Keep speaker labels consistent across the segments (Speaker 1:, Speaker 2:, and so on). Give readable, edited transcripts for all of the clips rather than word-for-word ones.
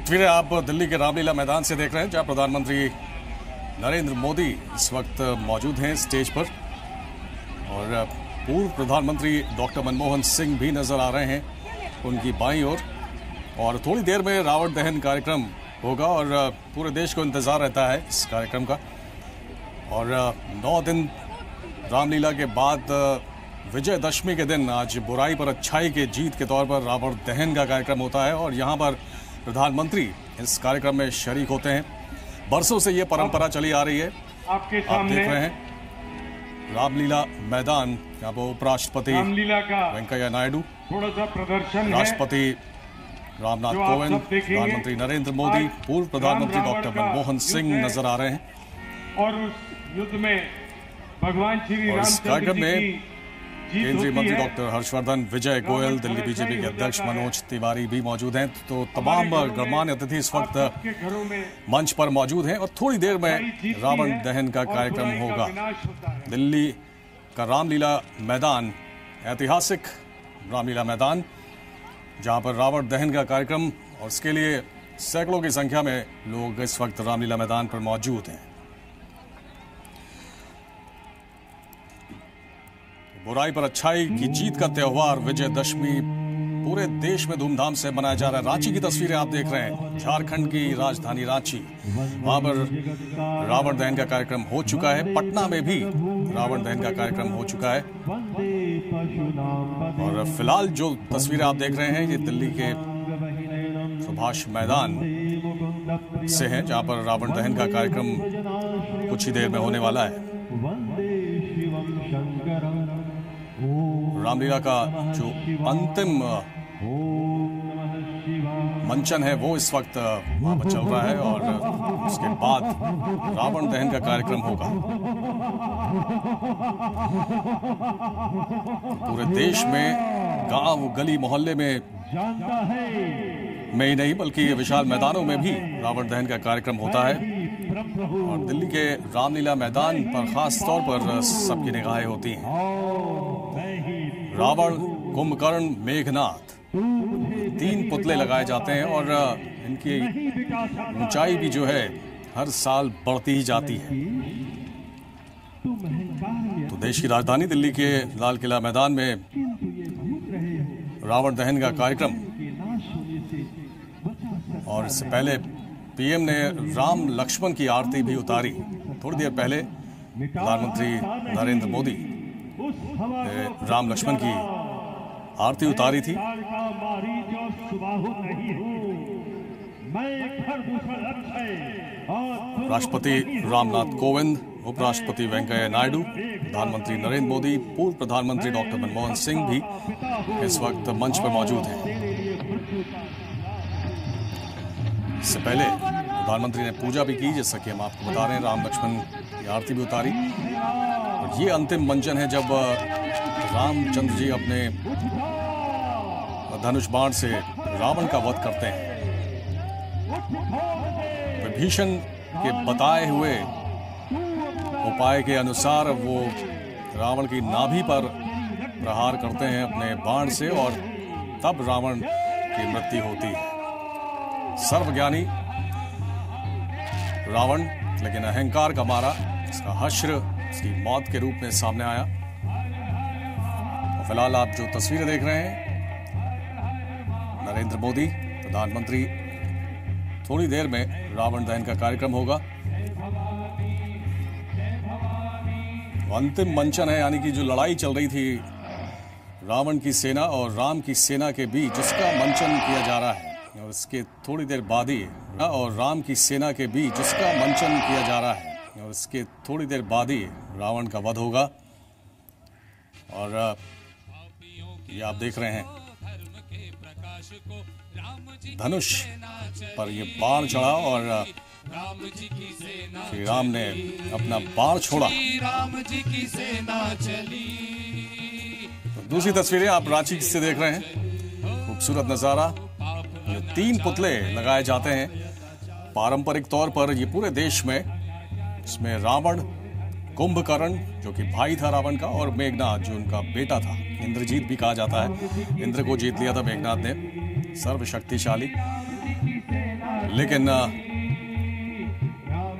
Speaker 1: तस्वीरें आप दिल्ली के रामलीला मैदान से देख रहे हैं, जहां प्रधानमंत्री नरेंद्र मोदी इस वक्त मौजूद हैं स्टेज पर और पूर्व प्रधानमंत्री डॉक्टर मनमोहन सिंह भी नजर आ रहे हैं उनकी बाईं ओर। और थोड़ी देर में रावण दहन कार्यक्रम होगा और पूरे देश को इंतजार रहता है इस कार्यक्रम का। और 9 दिन रामलीला के बाद विजयदशमी के दिन आज बुराई पर अच्छाई के जीत के तौर पर रावण दहन का कार्यक्रम होता है और यहाँ पर प्रधानमंत्री इस कार्यक्रम में शरीक होते हैं। बरसों से ये परंपरा चली आ रही है। आप देख रहे हैं रामलीला मैदान, यहाँ पर उपराष्ट्रपति वेंकैया नायडू, राष्ट्रपति रामनाथ कोविंद, प्रधानमंत्री नरेंद्र मोदी, पूर्व प्रधानमंत्री डॉक्टर मनमोहन सिंह नजर आ रहे हैं।
Speaker 2: और उस युद्ध में भगवान श्री
Speaker 1: और इस कार्यक्रम में
Speaker 2: रामचंद्र
Speaker 1: केंद्रीय मंत्री डॉक्टर हर्षवर्धन, विजय गोयल, दिल्ली बीजेपी के अध्यक्ष मनोज तिवारी भी मौजूद हैं। तो तमाम गणमान्य अतिथि इस वक्त मंच पर मौजूद हैं और थोड़ी देर में रावण दहन का कार्यक्रम होगा। दिल्ली का रामलीला मैदान, ऐतिहासिक रामलीला मैदान, जहां पर रावण दहन का कार्यक्रम और इसके लिए सैकड़ों की संख्या में लोग इस वक्त रामलीला मैदान पर मौजूद हैं। बुराई पर अच्छाई की जीत का त्योहार विजयदशमी पूरे देश में धूमधाम से मनाया जा रहा है। रांची की तस्वीरें आप देख रहे हैं, झारखंड की राजधानी रांची, वहां पर रावण दहन का कार्यक्रम हो चुका है। पटना में भी रावण दहन का कार्यक्रम हो चुका है। और फिलहाल जो तस्वीरें आप देख रहे हैं ये दिल्ली के सुभाष मैदान से हैं, जहां पर रावण दहन का कार्यक्रम कुछ ही देर में होने वाला है। रामलीला का जो अंतिम मंचन है वो इस वक्त वहां पर चल रहा है और उसके बाद रावण दहन का कार्यक्रम होगा। पूरे देश में गांव, गली, मोहल्ले में ही नहीं बल्कि विशाल मैदानों में भी रावण दहन का कार्यक्रम होता है। और दिल्ली के रामलीला मैदान पर खास तौर पर सबकी निगाहें होती हैं। रावण, कुंभकर्ण, मेघनाथ, 3 पुतले लगाए जाते हैं और इनकी ऊंचाई भी जो है हर साल बढ़ती ही जाती है। तो देश की राजधानी दिल्ली के लाल किला मैदान में रावण दहन का कार्यक्रम, और इससे पहले पीएम ने राम लक्ष्मण की आरती भी उतारी। थोड़ी देर पहले प्रधानमंत्री नरेंद्र मोदी राम लक्ष्मण की आरती उतारी थी। राष्ट्रपति रामनाथ कोविंद, उपराष्ट्रपति वेंकैया नायडू, प्रधानमंत्री नरेंद्र मोदी, पूर्व प्रधानमंत्री डॉक्टर मनमोहन सिंह भी इस वक्त मंच पर मौजूद हैं। इससे पहले प्रधानमंत्री ने पूजा भी की, जैसा कि हम आपको बता रहे हैं। राम लक्ष्मण की आरती भी उतारी। और ये अंतिम मंचन है जब रामचंद्र जी अपने धनुष बाण से रावण का वध करते हैं। विभीषण के बताए हुए उपाय के अनुसार वो रावण की नाभि पर प्रहार करते हैं अपने बाण से और तब रावण की मृत्यु होती है। सर्वज्ञानी रावण, लेकिन अहंकार का मारा इसका हश्र इसकी मौत के रूप में सामने आया। और फिलहाल आप जो तस्वीरें देख रहे हैं, नरेंद्र मोदी प्रधानमंत्री, थोड़ी देर में रावण दहन का कार्यक्रम होगा। अंतिम मंचन है, यानी कि जो लड़ाई चल रही थी रावण की सेना और राम की सेना के बीच, जिसका मंचन किया जा रहा है। और इसके थोड़ी देर बाद ही और राम की सेना के बीच जिसका मंचन किया जा रहा है और इसके थोड़ी देर बाद ही रावण का वध होगा। और ये आप देख रहे हैं धनुष पर ये बाण चढ़ा और श्री राम ने अपना बाण छोड़ा। तो दूसरी तस्वीरें आप रांची से देख रहे हैं, खूबसूरत नजारा। 3 पुतले लगाए जाते हैं पारंपरिक तौर पर ये पूरे देश में। इसमें रावण, कुंभकर्ण जो कि भाई था रावण का, और मेघनाथ जो उनका बेटा था। इंद्रजीत भी कहा जाता है। इंद्र को जीत लिया था मेघनाथ ने, सर्वशक्तिशाली। लेकिन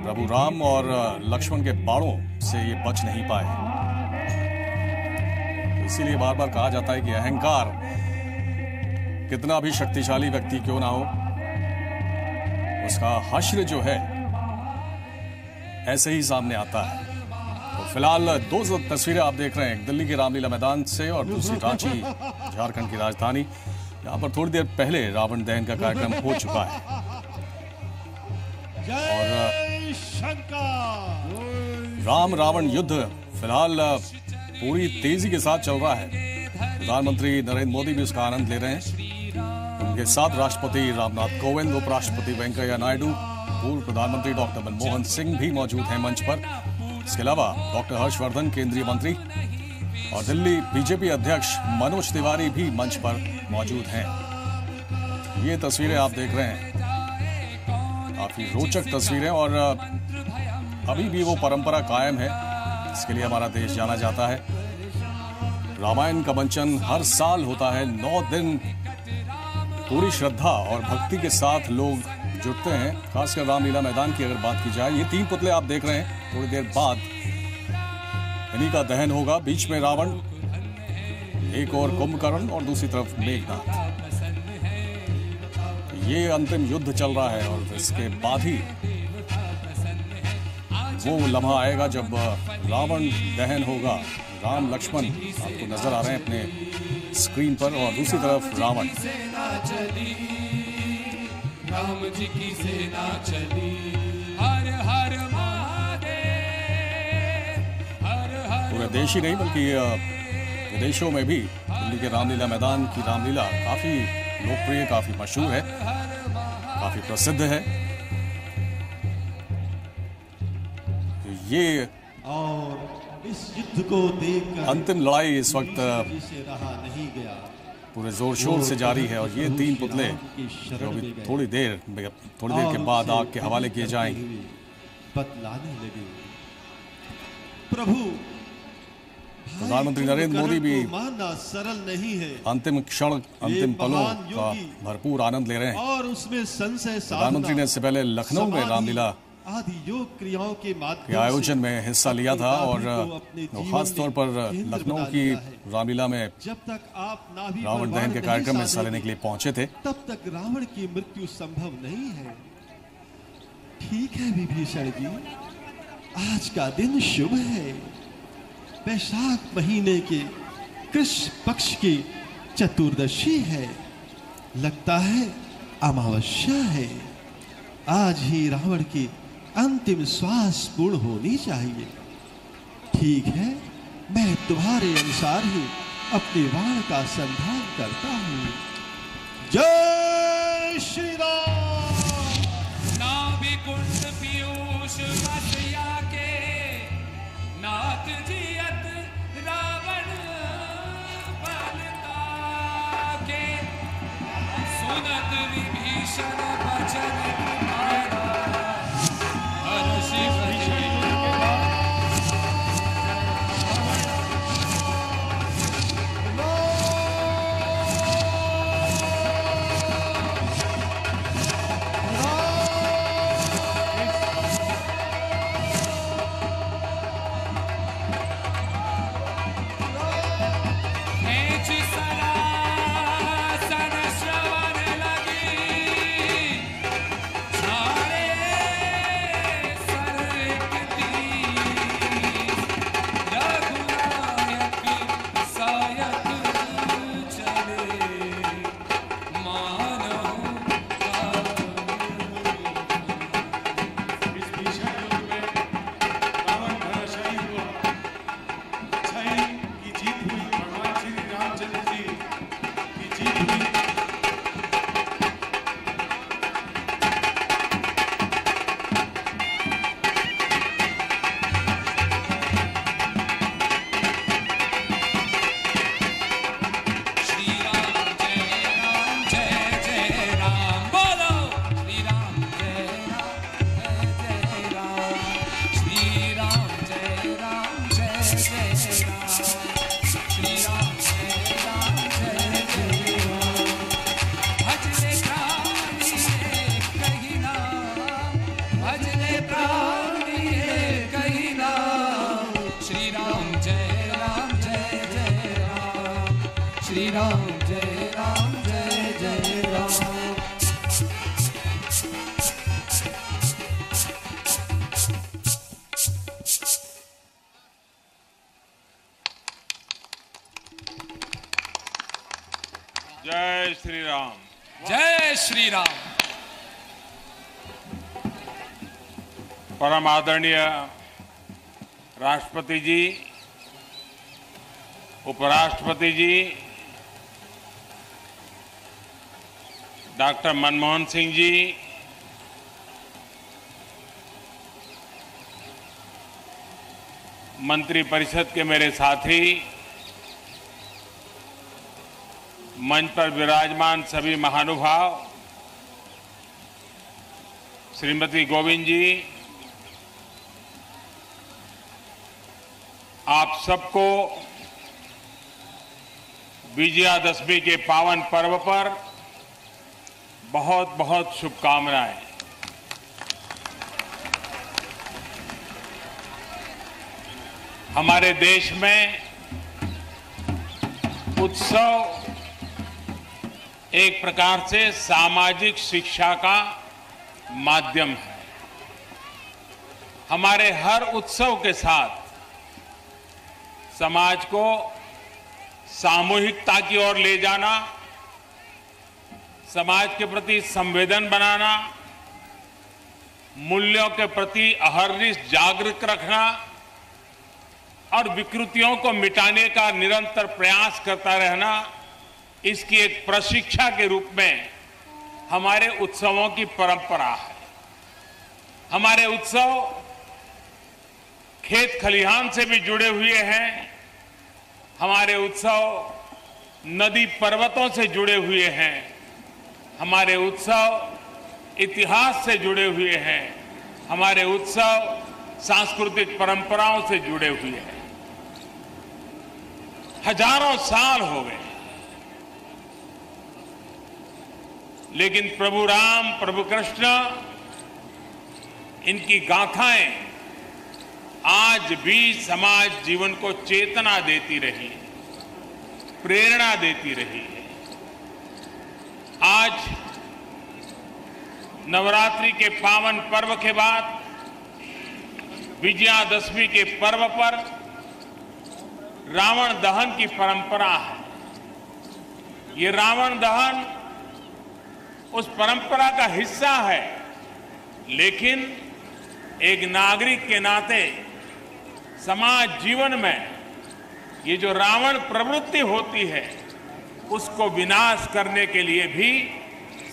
Speaker 1: प्रभु राम और लक्ष्मण के बाणों से ये बच नहीं पाए। तो इसीलिए बार बार कहा जाता है कि अहंकार कितना भी शक्तिशाली व्यक्ति क्यों ना हो, उसका हश्र जो है ऐसे ही सामने आता है। तो फिलहाल दो तस्वीरें आप देख रहे हैं, एक दिल्ली के रामलीला मैदान से और दूसरी रांची, झारखंड की राजधानी। यहाँ पर थोड़ी देर पहले रावण दहन का कार्यक्रम हो चुका है और राम रावण युद्ध फिलहाल पूरी तेजी के साथ चल रहा है। प्रधानमंत्री नरेंद्र मोदी भी उसका आनंद ले रहे हैं। उनके साथ राष्ट्रपति रामनाथ कोविंद, उपराष्ट्रपति वेंकैया नायडू, पूर्व प्रधानमंत्री डॉक्टर मनमोहन सिंह भी मौजूद हैं मंच पर। इसके अलावा डॉक्टर हर्षवर्धन, केंद्रीय मंत्री, और दिल्ली बीजेपी अध्यक्ष मनोज तिवारी भी मंच पर मौजूद हैं। ये तस्वीरें आप देख रहे हैं, काफी रोचक तस्वीरें, और अभी भी वो परंपरा कायम है। इसके लिए हमारा देश जाना जाता है। रामायण का मंचन हर साल होता है। 9 दिन पूरी श्रद्धा और भक्ति के साथ लोग जुटते हैं। खासकर रामलीला मैदान की अगर बात की जाए, ये 3 पुतले आप देख रहे हैं, थोड़ी देर बाद इन्हीं का दहन होगा। बीच में रावण, एक और कुंभकर्ण और दूसरी तरफ मेघनाथ। ये अंतिम युद्ध चल रहा है और इसके बाद ही वो लम्हा आएगा जब रावण दहन होगा। राम लक्ष्मण आपको नजर आ रहे हैं अपने स्क्रीन पर, और दूसरी तरफ रावण।
Speaker 3: राम जी की सेना चली, हर हर महादेव, हर हर।
Speaker 1: पूरे देश ही नहीं बल्कि विदेशों में भी दिल्ली के रामलीला मैदान की रामलीला काफी लोकप्रिय, काफी मशहूर है, काफी प्रसिद्ध है। तो ये
Speaker 4: और इस युद्ध को देखकर
Speaker 1: अंतिम लड़ाई इस वक्त
Speaker 4: से रहा नहीं गया।
Speaker 1: पूरे जोर शोर से जारी है, और ये 3 पुतले जो भी थोड़ी देर के बाद आग के हवाले किए जाएंगे।
Speaker 4: बतलाने लगे, प्रभु
Speaker 1: प्रधानमंत्री नरेंद्र मोदी भी
Speaker 4: मानना सरल नहीं है।
Speaker 1: अंतिम क्षण, अंतिम पलों का भरपूर आनंद ले रहे हैं।
Speaker 4: और उसमें संशय
Speaker 1: प्रधानमंत्री ने इससे पहले लखनऊ में रामलीला
Speaker 4: आदि योग क्रियाओं के माध्यम
Speaker 1: के आयोजन में हिस्सा लिया था, और खास तौर पर लखनऊ की रामलीला में
Speaker 4: जब तक आप नाभि
Speaker 1: रावण दहन के कार्यक्रम में हिस्सा लेने के लिए पहुंचे थे।
Speaker 4: तब तक रावण की मृत्यु संभव नहीं है। ठीक है विभीषण जी, आज का दिन शुभ है। वैशाख महीने के कृष्ण पक्ष की चतुर्दशी है। लगता है अमावस्या है। आज ही रावण की अंतिम श्वास पूर्ण होनी चाहिए। ठीक है, मैं तुम्हारे अनुसार ही अपने बाण का संधान करता हूं। जय श्री राम।
Speaker 3: नाभि कुंड पीयूष मसिया के, नाथ जियत रावण बलता के, सुनत विभीषण बचन तुम्हारा, हर्षि भजे। श्री राम जय राम जय जय राम।
Speaker 2: जय श्री राम।
Speaker 3: जय श्री राम।
Speaker 2: परम आदरणीय राष्ट्रपति जी, उपराष्ट्रपति जी, डॉक्टर मनमोहन सिंह जी, मंत्रिपरिषद के मेरे साथी, मंच पर विराजमान सभी महानुभाव, श्रीमती गोविंद जी, आप सबको विजयादशमी के पावन पर्व पर बहुत बहुत शुभकामनाएं। हमारे देश में उत्सव एक प्रकार से सामाजिक शिक्षा का माध्यम है। हमारे हर उत्सव के साथ समाज को सामूहिकता की ओर ले जाना, समाज के प्रति संवेदन बनाना, मूल्यों के प्रति अहर्निश जागरूक रखना और विकृतियों को मिटाने का निरंतर प्रयास करता रहना, इसकी एक प्रशिक्षा के रूप में हमारे उत्सवों की परंपरा है। हमारे उत्सव खेत खलिहान से भी जुड़े हुए हैं। हमारे उत्सव नदी पर्वतों से जुड़े हुए हैं। हमारे उत्सव इतिहास से जुड़े हुए हैं। हमारे उत्सव सांस्कृतिक परंपराओं से जुड़े हुए हैं। हजारों साल हो गए, लेकिन प्रभु राम, प्रभु कृष्ण, इनकी गाथाएं आज भी समाज जीवन को चेतना देती रही है, प्रेरणा देती रही है। आज नवरात्रि के पावन पर्व के बाद विजयादशमी के पर्व पर रावण दहन की परंपरा है। ये रावण दहन उस परंपरा का हिस्सा है, लेकिन एक नागरिक के नाते समाज जीवन में ये जो रावण प्रवृत्ति होती है, उसको विनाश करने के लिए भी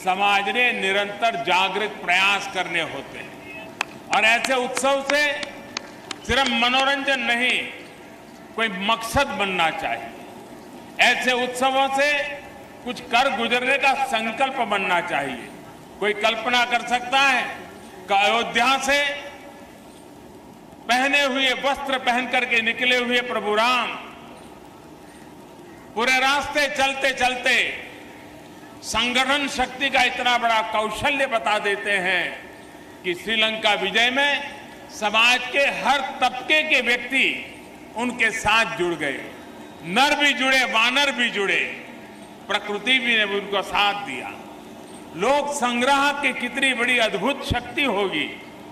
Speaker 2: समाज ने निरंतर जागरूक प्रयास करने होते हैं। और ऐसे उत्सव से सिर्फ मनोरंजन नहीं, कोई मकसद बनना चाहिए। ऐसे उत्सवों से कुछ कर गुजरने का संकल्प बनना चाहिए। कोई कल्पना कर सकता है कि अयोध्या से पहने हुए वस्त्र पहन करके निकले हुए प्रभु राम पूरे रास्ते चलते चलते संगठन शक्ति का इतना बड़ा कौशल्य बता देते हैं कि श्रीलंका विजय में समाज के हर तबके के व्यक्ति उनके साथ जुड़ गए। नर भी जुड़े, वानर भी जुड़े, प्रकृति भी ने उनको साथ दिया। लोक संग्रह की कितनी बड़ी अद्भुत शक्ति होगी,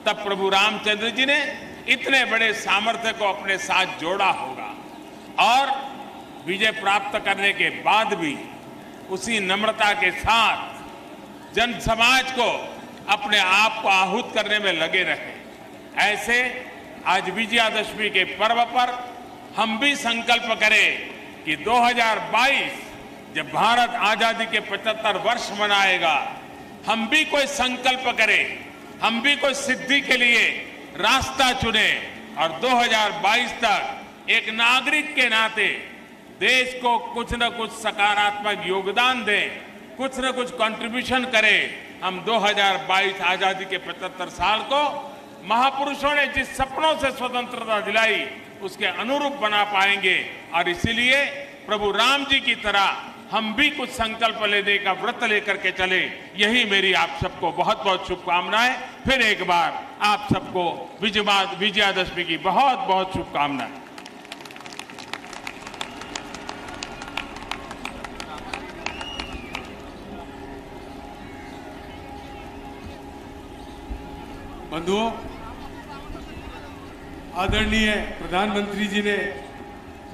Speaker 2: तब प्रभु रामचंद्र जी ने इतने बड़े सामर्थ्य को अपने साथ जोड़ा होगा। और विजय प्राप्त करने के बाद भी उसी नम्रता के साथ जन समाज को अपने आप को आहूत करने में लगे रहे। ऐसे आज विजयादशमी के पर्व पर हम भी संकल्प करें कि 2022 जब भारत आजादी के 75 वर्ष मनाएगा, हम भी कोई संकल्प करें, हम भी कोई सिद्धि के लिए रास्ता चुने और 2022 तक एक नागरिक के नाते देश को कुछ न कुछ सकारात्मक योगदान दें, कुछ न कुछ कंट्रीब्यूशन करें। हम 2022 आजादी के 75 साल को महापुरुषों ने जिस सपनों से स्वतंत्रता दिलाई उसके अनुरूप बना पाएंगे। और इसीलिए प्रभु राम जी की तरह हम भी कुछ संकल्प लेने का व्रत लेकर के चले। यही मेरी आप सबको बहुत बहुत शुभकामनाएं। फिर एक बार आप सबको विजयादशमी की बहुत बहुत शुभकामनाएं।
Speaker 5: बंधुओं, आदरणीय प्रधानमंत्री जी ने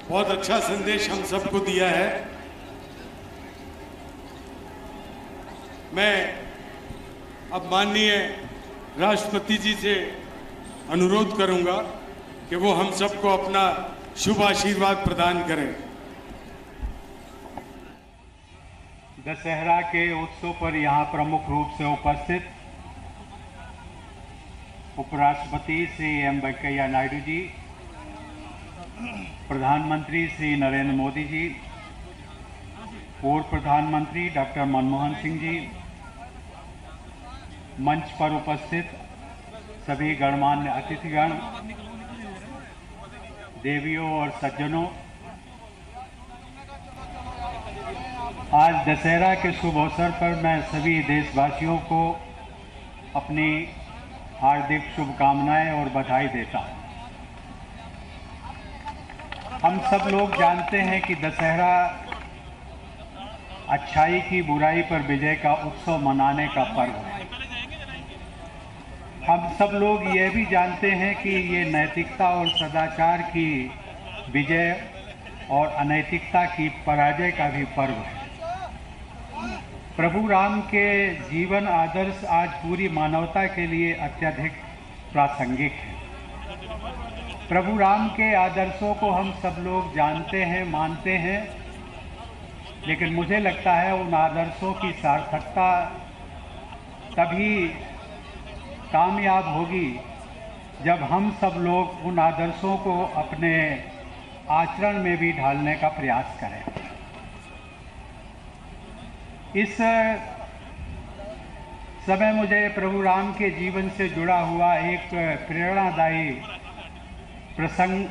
Speaker 5: बहुत अच्छा संदेश हम सबको दिया है। मैं अब माननीय राष्ट्रपति जी से अनुरोध करूंगा कि वो हम सबको अपना शुभ आशीर्वाद प्रदान करें।
Speaker 6: दशहरा के उत्सव पर यहाँ प्रमुख रूप से उपस्थित उपराष्ट्रपति श्री एम वेंकैया नायडू जी, प्रधानमंत्री श्री नरेंद्र मोदी जी, पूर्व प्रधानमंत्री डॉक्टर मनमोहन सिंह जी, मंच पर उपस्थित सभी गणमान्य अतिथिगण, देवियों और सज्जनों, आज दशहरा के शुभ अवसर पर मैं सभी देशवासियों को अपनी हार्दिक शुभकामनाएं और बधाई देता हूं। हम सब लोग जानते हैं कि दशहरा अच्छाई की बुराई पर विजय का उत्सव मनाने का पर्व है। हम सब लोग ये भी जानते हैं कि ये नैतिकता और सदाचार की विजय और अनैतिकता की पराजय का भी पर्व है। प्रभु राम के जीवन आदर्श आज पूरी मानवता के लिए अत्यधिक प्रासंगिक है। प्रभु राम के आदर्शों को हम सब लोग जानते हैं, मानते हैं, लेकिन मुझे लगता है उन आदर्शों की सार्थकता तभी कामयाब होगी जब हम सब लोग उन आदर्शों को अपने आचरण में भी ढालने का प्रयास करें। इस समय मुझे प्रभु राम के जीवन से जुड़ा हुआ एक प्रेरणादायी प्रसंग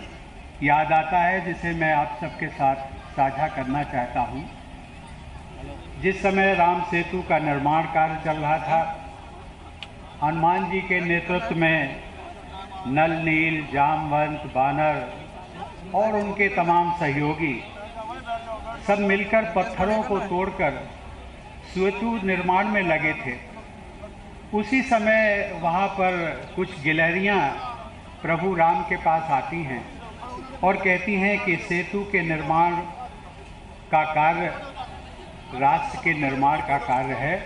Speaker 6: याद आता है, जिसे मैं आप सबके साथ साझा करना चाहता हूँ। जिस समय राम सेतु का निर्माण कार्य चल रहा था, हनुमान जी के नेतृत्व में नल, नील, जामवंत, बानर और उनके तमाम सहयोगी सब मिलकर पत्थरों को तोड़कर सेतु निर्माण में लगे थे। उसी समय वहाँ पर कुछ गिलहरियाँ प्रभु राम के पास आती हैं और कहती हैं कि सेतु के निर्माण का कार्य राष्ट्र के निर्माण का कार्य है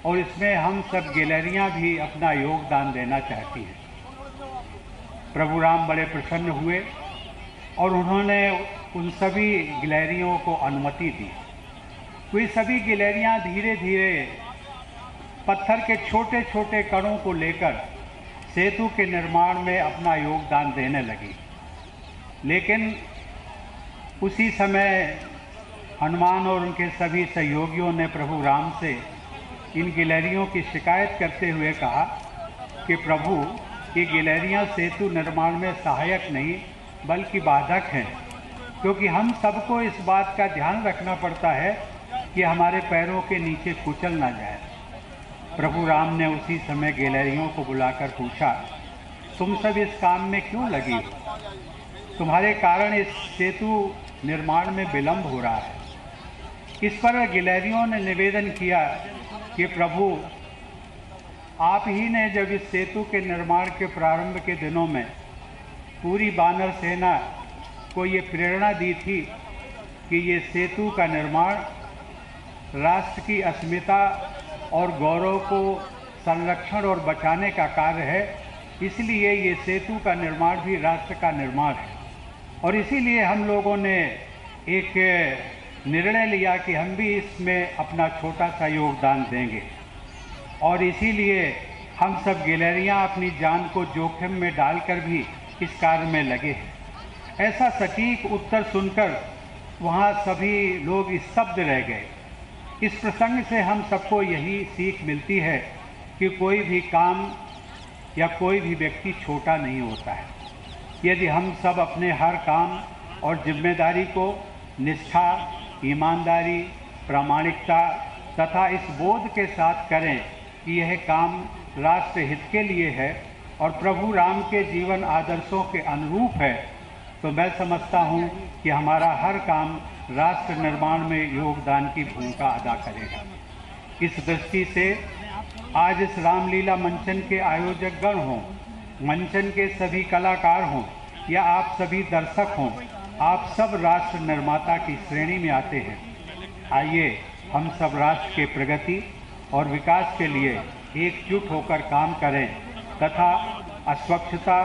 Speaker 6: और इसमें हम सब गिलहरियाँ भी अपना योगदान देना चाहती हैं। प्रभु राम बड़े प्रसन्न हुए और उन्होंने उन सभी गिलहरियों को अनुमति दी। वे सभी गिलहरियाँ धीरे धीरे पत्थर के छोटे छोटे कणों को लेकर सेतु के निर्माण में अपना योगदान देने लगी। लेकिन उसी समय हनुमान और उनके सभी सहयोगियों ने प्रभु राम से इन गिलहरियों की शिकायत करते हुए कहा कि प्रभु, ये गिलहरियाँ सेतु निर्माण में सहायक नहीं बल्कि बाधक हैं, क्योंकि हम सबको इस बात का ध्यान रखना पड़ता है कि हमारे पैरों के नीचे कुचल ना जाए। प्रभु राम ने उसी समय गिलहरियों को बुलाकर पूछा, तुम सब इस काम में क्यों लगी हो? तुम्हारे कारण इस सेतु निर्माण में विलंब हो रहा है। इस पर गिलहरियों ने निवेदन किया कि प्रभु, आप ही ने जब इस सेतु के निर्माण के प्रारंभ के दिनों में पूरी बानर सेना को ये प्रेरणा दी थी कि ये सेतु का निर्माण राष्ट्र की अस्मिता और गौरव को संरक्षण और बचाने का कार्य है, इसलिए ये सेतु का निर्माण भी राष्ट्र का निर्माण है। और इसीलिए हम लोगों ने एक निर्णय लिया कि हम भी इसमें अपना छोटा सा योगदान देंगे और इसीलिए हम सब गिलहरियाँ अपनी जान को जोखिम में डालकर भी इस कार्य में लगे हैं। ऐसा सटीक उत्तर सुनकर वहाँ सभी लोग स्तब्ध रह गए। इस प्रसंग से हम सबको यही सीख मिलती है कि कोई भी काम या कोई भी व्यक्ति छोटा नहीं होता है। यदि हम सब अपने हर काम और जिम्मेदारी को निष्ठा, ईमानदारी, प्रामाणिकता तथा इस बोध के साथ करें कि यह काम राष्ट्र हित के लिए है और प्रभु राम के जीवन आदर्शों के अनुरूप है, तो मैं समझता हूँ कि हमारा हर काम राष्ट्र निर्माण में योगदान की भूमिका अदा करेगा। इस दृष्टि से आज इस रामलीला मंचन के आयोजक गण हों, मंचन के सभी कलाकार हों या आप सभी दर्शक हों, आप सब राष्ट्र निर्माता की श्रेणी में आते हैं। आइए हम सब राष्ट्र के प्रगति और विकास के लिए एकजुट होकर काम करें तथा अस्वच्छता,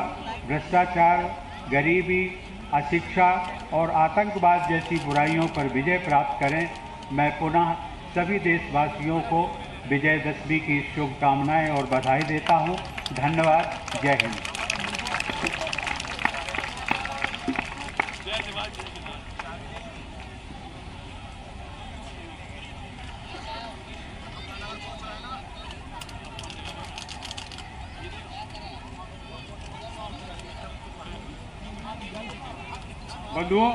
Speaker 6: भ्रष्टाचार, गरीबी, अशिक्षा और आतंकवाद जैसी बुराइयों पर विजय प्राप्त करें। मैं पुनः सभी देशवासियों को विजयदशमी की शुभकामनाएं और बधाई देता हूं। धन्यवाद। जय हिंद।
Speaker 5: बंधुओं,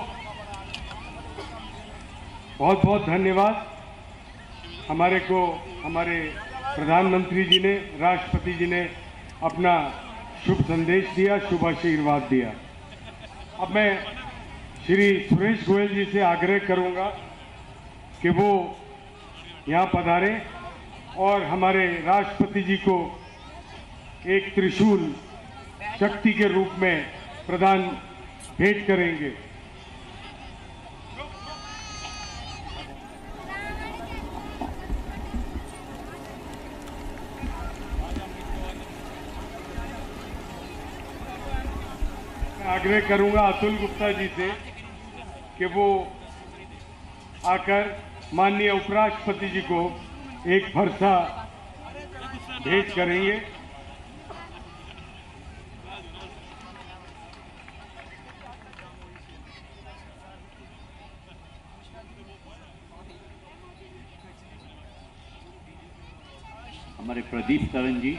Speaker 5: बहुत बहुत धन्यवाद। हमारे प्रधानमंत्री जी ने, राष्ट्रपति जी ने अपना शुभ संदेश दिया, शुभ आशीर्वाद दिया। अब मैं श्री सुरेश गोयल जी से आग्रह करूंगा कि वो यहाँ पधारें और हमारे राष्ट्रपति जी को एक त्रिशूल शक्ति के रूप में प्रदान भेंट करेंगे। आग्रह करूंगा अतुल गुप्ता जी से कि वो आकर माननीय उपराष्ट्रपति जी को एक फरसा भेंट करेंगे।
Speaker 7: हमारे प्रदीप तरन जी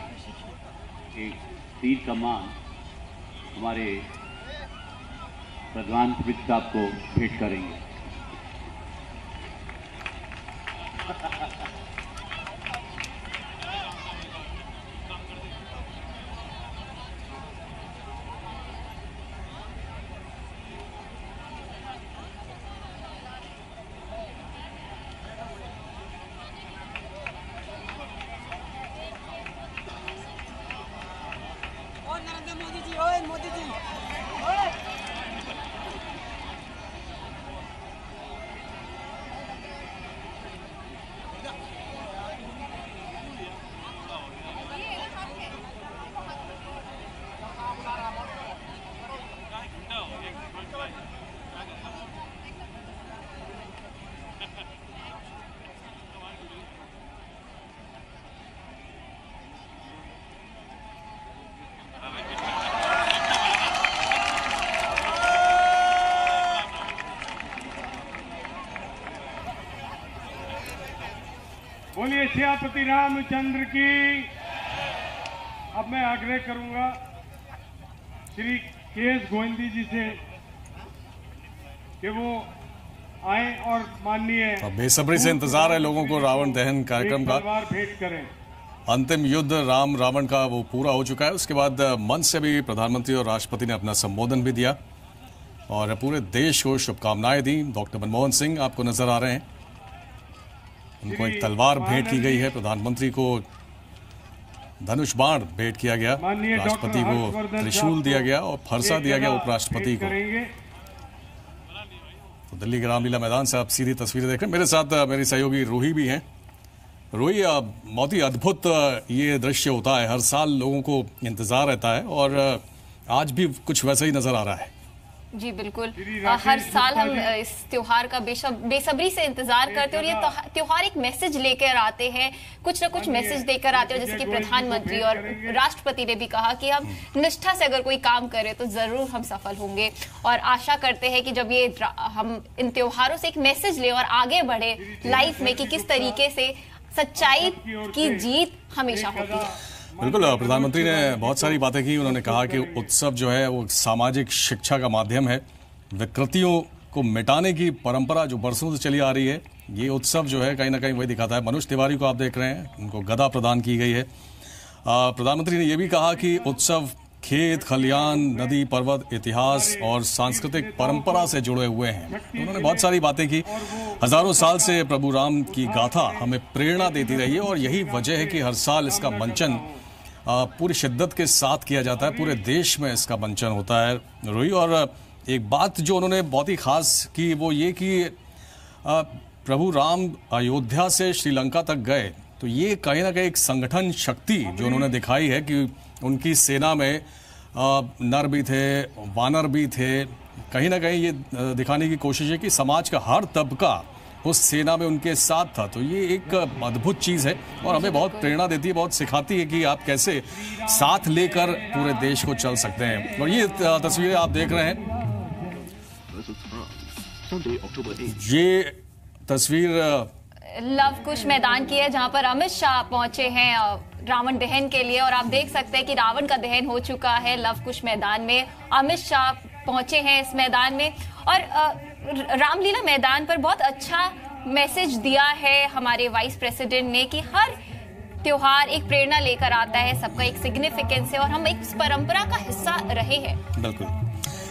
Speaker 7: एक तीर कमान हमारे प्रधानमंत्री साहब को भेंट करेंगे।
Speaker 8: मोदी जी
Speaker 5: बोलिए सियापति रामचंद्र की। अब मैं आग्रह करूंगा श्री के.एस. गोविंदी जी से कि वो आए और माननीय
Speaker 1: अब बेसब्री से इंतजार है लोगों को रावण दहन कार्यक्रम का।
Speaker 5: भेंट करें।
Speaker 1: अंतिम युद्ध राम रावण का वो पूरा हो चुका है। उसके बाद मंच से भी प्रधानमंत्री और राष्ट्रपति ने अपना संबोधन भी दिया और पूरे देश को शुभकामनाएं दी। डॉक्टर मनमोहन सिंह आपको नजर आ रहे हैं, उनको एक तलवार भेंट की गई है, प्रधानमंत्री को धनुष बाण भेंट किया गया, राष्ट्रपति को त्रिशूल दिया गया और फरसा दिया गया उपराष्ट्रपति को। तो दिल्ली के रामलीला मैदान से आप सीधी तस्वीरें देख रहे हैं। मेरे साथ मेरी सहयोगी रूही भी हैं। रूही, बहुत ही अद्भुत ये दृश्य होता है, हर साल लोगों को इंतजार रहता है और आज भी कुछ वैसा ही नजर आ रहा है।
Speaker 9: जी बिल्कुल, हर साल हम इस त्योहार का बेसब्री से इंतजार करते हैं और ये त्योहार एक मैसेज लेकर आते हैं, कुछ न कुछ मैसेज देकर आते हैं। जैसे कि प्रधानमंत्री और राष्ट्रपति ने भी कहा कि हम निष्ठा से अगर कोई काम करें तो जरूर हम सफल होंगे और आशा करते हैं कि जब ये हम इन त्योहारों से एक मैसेज लें और आगे बढ़े लाइफ में कि किस तरीके से सच्चाई की जीत हमेशा होती है।
Speaker 1: बिल्कुल, प्रधानमंत्री ने बहुत सारी बातें की। उन्होंने कहा कि उत्सव जो है वो सामाजिक शिक्षा का माध्यम है, विकृतियों को मिटाने की परंपरा जो बरसों से चली आ रही है, ये उत्सव जो है कहीं ना कहीं वही दिखाता है। मनोज तिवारी को आप देख रहे हैं, उनको गदा प्रदान की गई है। प्रधानमंत्री ने यह भी कहा कि उत्सव खेत खलियान, नदी, पर्वत, इतिहास और सांस्कृतिक परंपरा से जुड़े हुए हैं। उन्होंने बहुत सारी बातें की। हजारों साल से प्रभु राम की गाथा हमें प्रेरणा देती रही है और यही वजह है कि हर साल इसका मंचन पूरी शिद्दत के साथ किया जाता है। पूरे देश में इसका मंचन होता है रोही। और एक बात जो उन्होंने बहुत ही खास की वो ये कि प्रभु राम अयोध्या से श्रीलंका तक गए तो ये कहीं ना कहीं एक संगठन शक्ति जो उन्होंने दिखाई है कि उनकी सेना में नर भी थे, वानर भी थे। कहीं ना कहीं ये दिखाने की कोशिश है कि समाज का हर तबका उस सेना में उनके साथ था। तो ये एक अद्भुत चीज़ है और हमें बहुत प्रेरणा देती है, बहुत सिखाती है कि आप कैसे साथ लेकर पूरे देश को चल सकते हैं। और ये तस्वीरें आप देख रहे हैं, ये तस्वीर
Speaker 9: लव कुश मैदान की है जहां पर अमित शाह पहुंचे हैं रावण दहन के लिए। और आप देख सकते हैं कि रावण का दहन हो चुका है लव कुश मैदान में। अमित शाह पहुंचे हैं इस मैदान में और रामलीला मैदान पर बहुत अच्छा मैसेज दिया है हमारे वाइस प्रेसिडेंट ने कि हर त्योहार एक प्रेरणा लेकर आता है, सबका एक सिग्निफिकेंस है और हम एक परंपरा का हिस्सा रहे हैं।
Speaker 1: बिल्कुल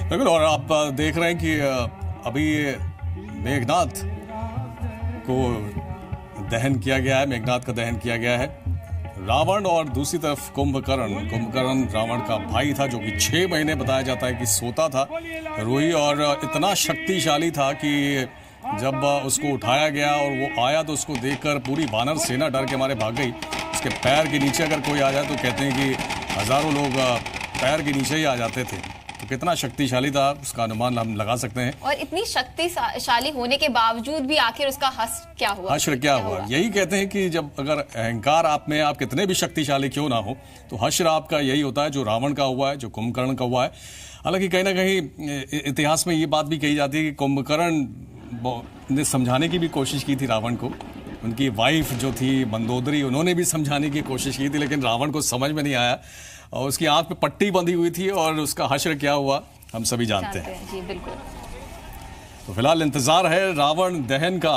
Speaker 1: बिल्कुल। और आप देख रहे हैं कि अभी मेघनाथ को दहन किया गया है, मेघनाथ का दहन किया गया है। रावण और दूसरी तरफ कुंभकर्ण रावण का भाई था जो कि 6 महीने बताया जाता है कि सोता था रोही। और इतना शक्तिशाली था कि जब उसको उठाया गया और वो आया तो उसको देखकर पूरी वानर सेना डर के मारे भाग गई। उसके पैर के नीचे अगर कोई आ जाए तो कहते हैं कि हजारों लोग पैर के नीचे ही आ जाते थे। तो कितना शक्तिशाली था उसका अनुमान हम लगा सकते हैं।
Speaker 9: और इतनी शक्तिशाली होने के बावजूद भी आखिर उसका हश्र क्या हुआ?
Speaker 1: हश्र क्या हुआ? यही कहते हैं कि जब अगर अहंकार आप में, आप कितने भी शक्तिशाली क्यों ना हो, तो हश्र आपका यही होता है जो रावण का हुआ है, जो कुंभकर्ण का हुआ है। हालांकि कहीं ना कहीं इतिहास में ये बात भी कही जाती है कि कुंभकर्ण ने समझाने की भी कोशिश की थी रावण को। उनकी वाइफ जो थी मंदोदरी, उन्होंने भी समझाने की कोशिश की थी, लेकिन रावण को समझ में नहीं आया और उसकी आंख पे पट्टी बंधी हुई थी और उसका हश्र क्या हुआ हम सभी जानते हैं।
Speaker 9: जी बिल्कुल।
Speaker 1: तो फिलहाल इंतजार है रावण दहन का।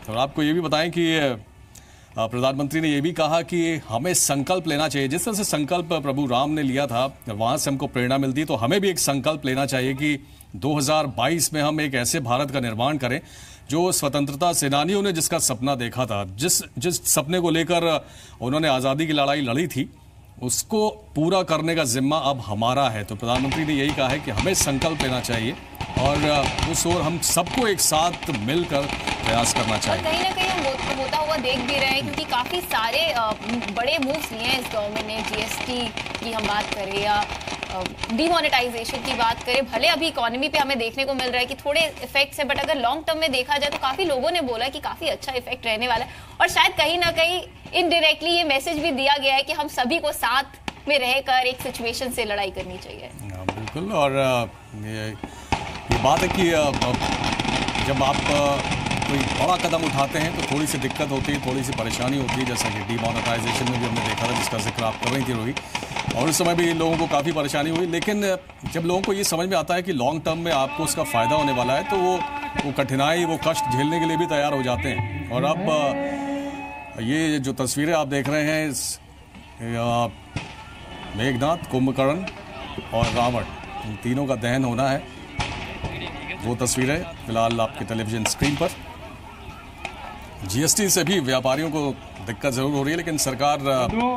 Speaker 1: और आपको ये भी बताएं कि प्रधानमंत्री ने ये भी कहा कि हमें संकल्प लेना चाहिए। जिस तरह से संकल्प प्रभु राम ने लिया था, वहां से हमको प्रेरणा मिलती है, तो हमें भी एक संकल्प लेना चाहिए कि 2022 में हम एक ऐसे भारत का निर्माण करें जो स्वतंत्रता सेनानियों ने जिसका सपना देखा था, जिस सपने को लेकर उन्होंने आज़ादी की लड़ाई लड़ी थी, उसको पूरा करने का जिम्मा अब हमारा है। तो प्रधानमंत्री ने यही कहा है कि हमें संकल्प लेना चाहिए और उस ओर हम सबको एक साथ मिलकर प्रयास करना चाहिए।
Speaker 9: और कहीं ना कहीं हम होता हुआ देख भी रहे हैं क्योंकि काफी सारे बड़े मूव्स लिए हैं इस गवर्नमेंट ने। जीएसटी की हम बात करें या डीमोनेटाइजेशन की बात करें, भले अभी इकोनॉमी पे हमें देखने को मिल रहा है कि थोड़े इफेक्ट्स है, बट अगर लॉन्ग टर्म में देखा जाए तो काफी लोगों ने बोला कि काफी अच्छा इफेक्ट रहने वाला है। और शायद कहीं ना कहीं इनडायरेक्टली ये मैसेज भी दिया गया है कि हम सभी को साथ में रहकर एक सिचुएशन से लड़ाई करनी चाहिए।
Speaker 1: बिल्कुल। और ये बात है कि जब आप कोई बड़ा कदम उठाते हैं तो थोड़ी सी दिक्कत होती है, थोड़ी सी परेशानी होती है, जैसा कि डीमोनेटाइजेशन में भी हमने देखा था जिसका जिक्र आप कर रही थी रोही। और उस समय भी लोगों को काफ़ी परेशानी हुई, लेकिन जब लोगों को ये समझ में आता है कि लॉन्ग टर्म में आपको उसका फ़ायदा होने वाला है तो वो कठिनाई, वो कष्ट झेलने के लिए भी तैयार हो जाते हैं। और अब ये जो तस्वीरें आप देख रहे हैं, इस मेघनाथ, कुंभकर्ण और रावण, इन तीनों का दहन होना है। वो तस्वीरें फिलहाल आपके टेलीविजन स्क्रीन पर। जीएसटी से भी व्यापारियों को दिक्कत जरूर हो रही है, लेकिन सरकार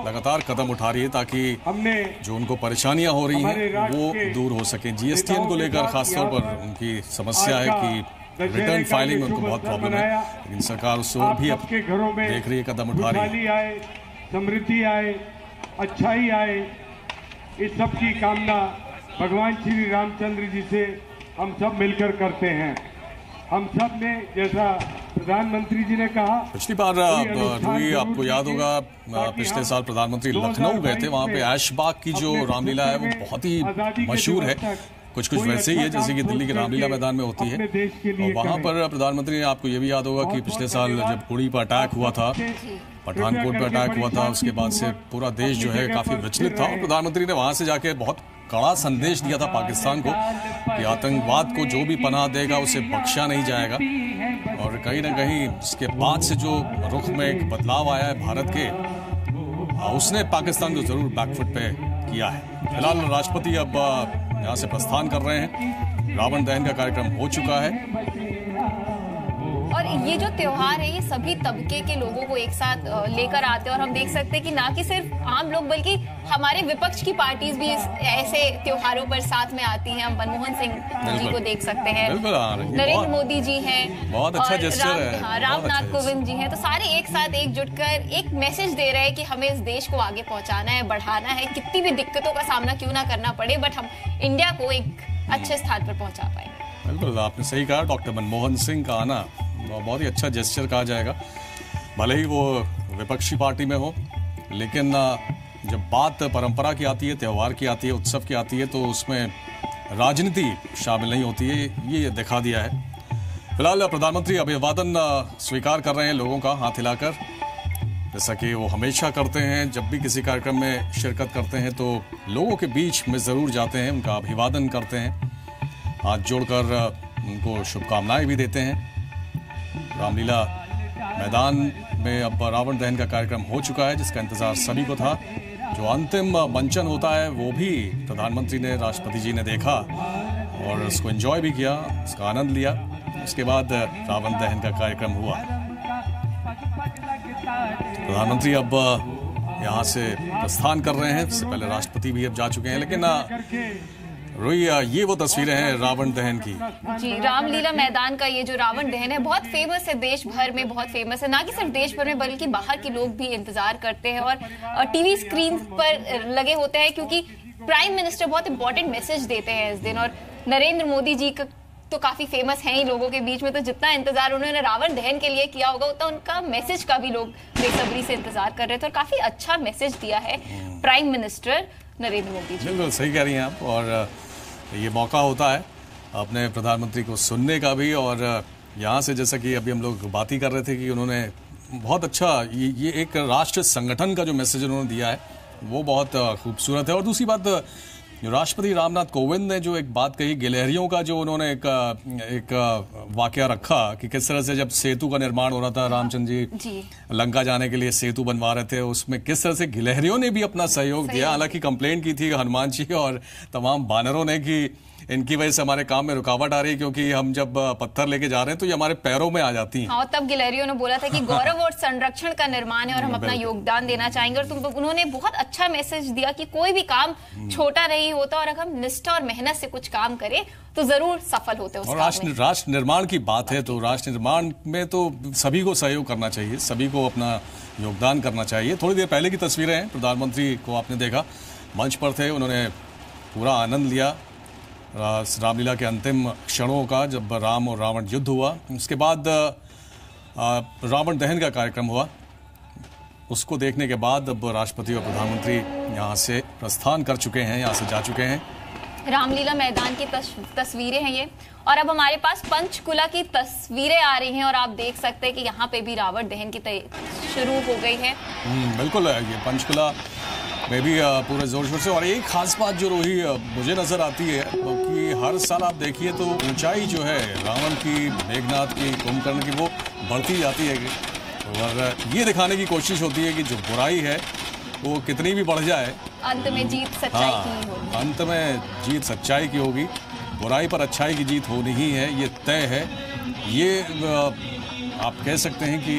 Speaker 1: लगातार कदम उठा रही है ताकि जो उनको परेशानियां हो रही हैं वो दूर हो सके। जीएसटी को लेकर खासतौर पर उनकी समस्या है कि रिटर्न फाइलिंग में उनको बहुत प्रॉब्लम है, लेकिन सरकार उस ओर भी अब देख रही है, कदम उठा रही है।
Speaker 5: समृद्धि आए, अच्छाई आए, इस सब की कामना भगवान श्री रामचंद्र जी से हम सब मिलकर करते हैं। हम सब ने, जैसा प्रधानमंत्री जी ने कहा,
Speaker 1: पिछली बार रूही आपको याद होगा, पिछले साल प्रधानमंत्री लखनऊ गए थे। वहां पे ऐशबाग की जो रामलीला है वो बहुत ही मशहूर है, कुछ वैसे ही है जैसे कि दिल्ली के रामलीला मैदान में होती है। और वहां पर प्रधानमंत्री ने, आपको ये भी याद होगा कि पिछले साल जब उड़ी पर अटैक हुआ था, पठानकोट पर अटैक हुआ था, उसके बाद से पूरा देश जो है काफी विचलित था और प्रधानमंत्री ने वहां से जाके बहुत कड़ा संदेश दिया था पाकिस्तान को कि आतंकवाद को जो भी पनाह देगा उसे बख्शा नहीं जाएगा। और कहीं ना कहीं इसके बाद से जो रुख में एक बदलाव आया है भारत के, उसने पाकिस्तान को जरूर बैकफुट पे किया है। फिलहाल राष्ट्रपति अब यहाँ से प्रस्थान कर रहे हैं। रावण दहन का कार्यक्रम हो चुका है
Speaker 9: और ये जो त्योहार है ये सभी तबके के लोगों को एक साथ लेकर आते हैं और हम देख सकते हैं कि ना कि सिर्फ आम लोग बल्कि हमारे विपक्ष की पार्टीज भी ऐसे त्योहारों पर साथ में आती हैं। हम मनमोहन सिंह जी को देख सकते हैं, नरेंद्र मोदी जी हैं,
Speaker 1: बहुत अच्छा जेस्चर है,
Speaker 9: रामनाथ कोविंद जी हैं, तो सारे एक साथ एकजुट कर एक मैसेज दे रहे हैं कि हमें इस देश को आगे पहुंचाना है, बढ़ाना है, कितनी भी दिक्कतों का सामना क्यों ना करना पड़े, बट हम इंडिया को एक अच्छे स्थान पर पहुंचा पाए।
Speaker 1: बिल्कुल आपने सही कहा, डॉक्टर मनमोहन सिंह का आना बहुत ही अच्छा जेस्चर कहा जाएगा। भले ही वो विपक्षी पार्टी में हो, लेकिन जब बात परंपरा की आती है, त्यौहार की आती है, उत्सव की आती है, तो उसमें राजनीति शामिल नहीं होती है, ये दिखा दिया है। फिलहाल प्रधानमंत्री अभिवादन स्वीकार कर रहे हैं लोगों का हाथ हिलाकर, जैसा कि वो हमेशा करते हैं। जब भी किसी कार्यक्रम में शिरकत करते हैं तो लोगों के बीच में ज़रूर जाते हैं, उनका अभिवादन करते हैं, हाथ जोड़कर उनको शुभकामनाएं भी देते हैं। रामलीला मैदान में अब रावण दहन का कार्यक्रम हो चुका है, जिसका इंतजार सभी को था। जो अंतिम मंचन होता है वो भी प्रधानमंत्री ने, राष्ट्रपति जी ने देखा और उसको एंजॉय भी किया, उसका आनंद लिया। उसके बाद रावण दहन का कार्यक्रम हुआ। प्रधानमंत्री अब यहाँ से प्रस्थान कर रहे हैं, इससे पहले राष्ट्रपति भी अब जा चुके हैं। लेकिन रोई, ये वो तस्वीरें हैं रावण दहन की।
Speaker 9: जी, रामलीला मैदान का ये जो रावण दहन है बहुत फेमस है, देश भर में बहुत फेमस है, ना कि सिर्फ देश भर में बल्कि बाहर के लोग भी इंतजार करते हैं और टीवी स्क्रीन पर लगे होते हैं, क्योंकि प्राइम मिनिस्टर बहुत इंपॉर्टेंट मैसेज देते हैं इस दिन। और नरेंद्र मोदी जी का तो काफी फेमस है ही लोगों के बीच में, तो जितना इंतजार उन्होंने रावण दहन के लिए किया होगा उतना उनका मैसेज का भी लोग बेसब्री से इंतजार कर रहे थे और काफी अच्छा मैसेज दिया है प्राइम मिनिस्टर नरेंद्र मोदी जी।
Speaker 1: बिल्कुल सही कह रही हैं आप, और ये मौका होता है अपने प्रधानमंत्री को सुनने का भी। और यहाँ से जैसा कि अभी हम लोग बात ही कर रहे थे कि उन्होंने बहुत अच्छा ये एक राष्ट्र संगठन का जो मैसेज उन्होंने दिया है वो बहुत खूबसूरत है। और दूसरी बात, जो राष्ट्रपति रामनाथ कोविंद ने जो एक बात कही, गिलहरियों का जो उन्होंने एक वाकया रखा कि किस तरह से जब सेतु का निर्माण हो रहा था, रामचंद्र जी लंका जाने के लिए सेतु बनवा रहे थे, उसमें किस तरह से गिलहरियों ने भी अपना सहयोग दिया। हालांकि कंप्लेंट की थी हनुमान जी और तमाम बानरों ने कि इनकी वजह से हमारे काम में रुकावट आ रही है, क्योंकि हम जब पत्थर लेके जा रहे हैं तो ये हमारे पैरों में आ जाती हैं।
Speaker 9: हाँ, तब गिलहरियों ने बोला था कि गौरव और संरक्षण का निर्माण है और हम अपना योगदान देना चाहेंगे। और उन्होंने बहुत अच्छा मैसेज दिया कि कोई भी काम छोटा नहीं होता और अगर हम निष्ठा और मेहनत से कुछ काम करें तो जरूर सफल होते हैं।
Speaker 1: और राष्ट्र निर्माण की बात है तो राष्ट्र निर्माण में तो सभी को सहयोग करना चाहिए, सभी को अपना योगदान करना चाहिए। थोड़ी देर पहले की तस्वीरें हैं, प्रधानमंत्री को आपने देखा मंच पर थे, उन्होंने पूरा आनंद लिया रामलीला के अंतिम क्षणों का, जब राम और रावण युद्ध हुआ। उसके बाद रावण दहन का कार्यक्रम हुआ, उसको देखने के बाद अब राष्ट्रपति और प्रधानमंत्री यहाँ से प्रस्थान कर चुके हैं, यहाँ से जा चुके हैं।
Speaker 9: रामलीला मैदान की तस्वीरें हैं ये, और अब हमारे पास पंचकुला की तस्वीरें आ रही हैं और आप देख सकते हैं कि यहाँ पे भी रावण दहन की शुरू हो गई है।
Speaker 1: बिल्कुल, ये पंचकुला में भी पूरे जोर शोर से। और एक खास बात जो रोही मुझे नजर आती है कि हर साल आप देखिए तो ऊंचाई जो है रावण की, मेघनाथ की, कुंभकर्ण की, वो बढ़ती जाती है और ये दिखाने की कोशिश होती है कि जो बुराई है वो कितनी भी बढ़ जाए,
Speaker 9: अंत में जीत सच्चाई की होगी।
Speaker 1: अंत में जीत सच्चाई की होगी, बुराई पर अच्छाई की जीत होनी ही है, ये तय है। ये आप कह सकते हैं कि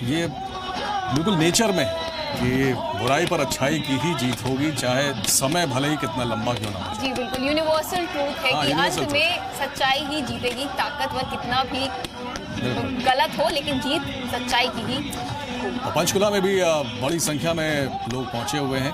Speaker 1: ये बिल्कुल नेचर में कि बुराई पर अच्छाई की ही जीत होगी, चाहे समय भले ही कितना लंबा क्यों ना हो।
Speaker 9: जी बिल्कुल, यूनिवर्सल ट्रूथ है कि अंत में सच्चाई ही जीतेगी, ताकतवर कितना भी गलत हो लेकिन जीत सच्चाई की ही।
Speaker 1: पंचकुला में भी बड़ी संख्या में लोग पहुंचे हुए हैं।